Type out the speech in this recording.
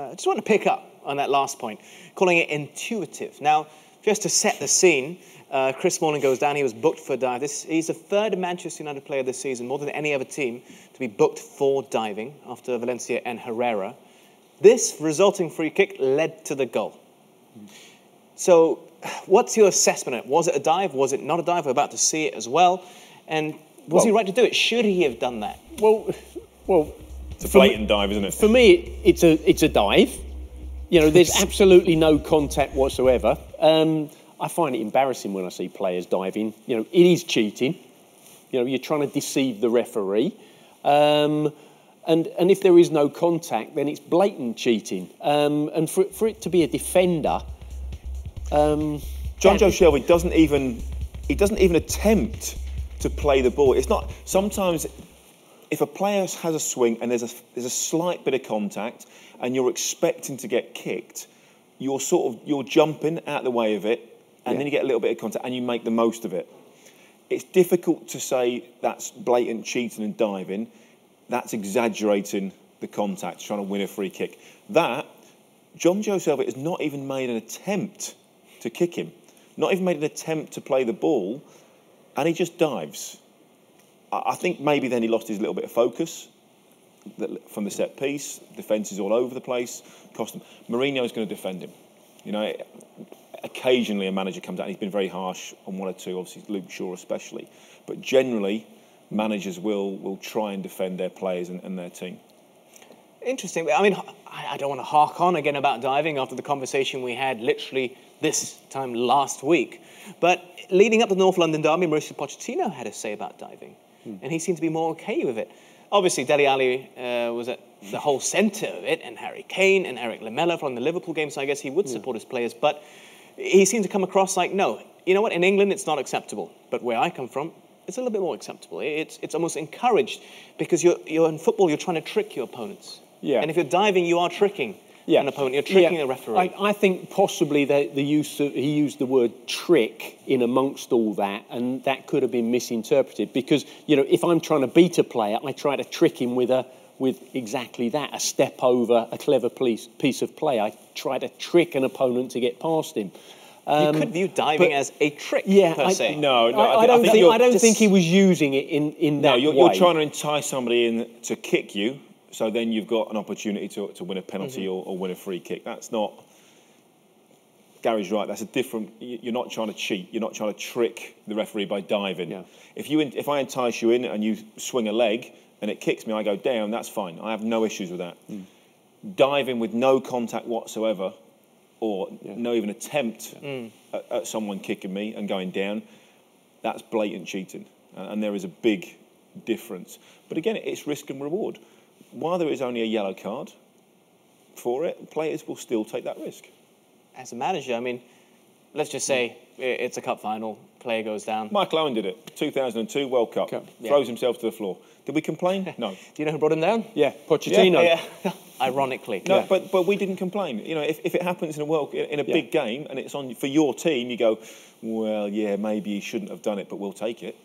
I just want to pick up on that last point, calling it intuitive. Now, just to set the scene, Chris Smalling goes down. He was booked for a dive. He's the third Manchester United player this season, more than any other team, to be booked for diving after Valencia and Herrera. This resulting free kick led to the goal. So what's your assessment of it? Was it a dive? Was it not a dive? We're about to see it as well. And was he right to do it? Should he have done that? Well, it's a blatant dive, isn't it? For me, it's a dive. You know, there's absolutely no contact whatsoever. I find it embarrassing when I see players diving. You know, it is cheating. You know, you're trying to deceive the referee. And if there is no contact, then it's blatant cheating. And for it to be a defender, John Joe Shelby doesn't even attempt to play the ball. It's not. Sometimes, if a player has a swing and there's a slight bit of contact, and you're expecting to get kicked, you're jumping out the way of it, and then you get a little bit of contact, and you make the most of it. It's difficult to say that's blatant cheating and diving. That's exaggerating the contact, trying to win a free kick. John Joe Shelby has not even made an attempt to kick him, not even made an attempt to play the ball, and he just dives. I think maybe then he lost his little bit of focus from the set piece. Defence is all over the place. Cost him. Mourinho's going to defend him. You know, occasionally a manager comes out and he's been very harsh on one or two, obviously Luke Shaw especially. But generally, managers will try and defend their players and their team. Interesting. I mean, I don't want to hark on again about diving after the conversation we had literally this time last week. But leading up to the North London derby, Mauricio Pochettino had a say about diving. And he seemed to be more okay with it. Obviously, Dele Alli was at the whole centre of it, and Harry Kane and Eric Lamela from the Liverpool game, so I guess he would support his players. But he seemed to come across like, no, you know what, in England it's not acceptable. But where I come from, it's a little bit more acceptable. It's almost encouraged, because you're in football, you're trying to trick your opponents. Yeah. And if you're diving, you are tricking an opponent. You're tricking a referee. I think possibly he used the word trick in amongst all that, and that could have been misinterpreted. Because, you know, if I'm trying to beat a player, I try to trick him with exactly that, a step over, a clever piece of play. I try to trick an opponent to get past him. You could view diving as a trick, per se. No, I don't think he was using it in that way. No, you're trying to entice somebody in to kick you, so then you've got an opportunity to win a penalty or win a free kick. That's not... Gary's right, that's a different... You're not trying to cheat. You're not trying to trick the referee by diving. Yeah. If I entice you in and you swing a leg and it kicks me, I go down, that's fine. I have no issues with that. Diving with no contact whatsoever, or no even attempt at someone kicking me and going down, that's blatant cheating. And there is a big difference. But again, it's risk and reward. While there is only a yellow card for it, players will still take that risk. As a manager, I mean, let's just say it's a cup final, player goes down. Michael Owen did it, 2002 World Cup, throws himself to the floor. Did we complain? No. Do you know who brought him down? Yeah, Pochettino. Yeah. Ironically. No, but we didn't complain. You know, if it happens in a big game and it's on for your team, you go, well, yeah, maybe he shouldn't have done it, but we'll take it.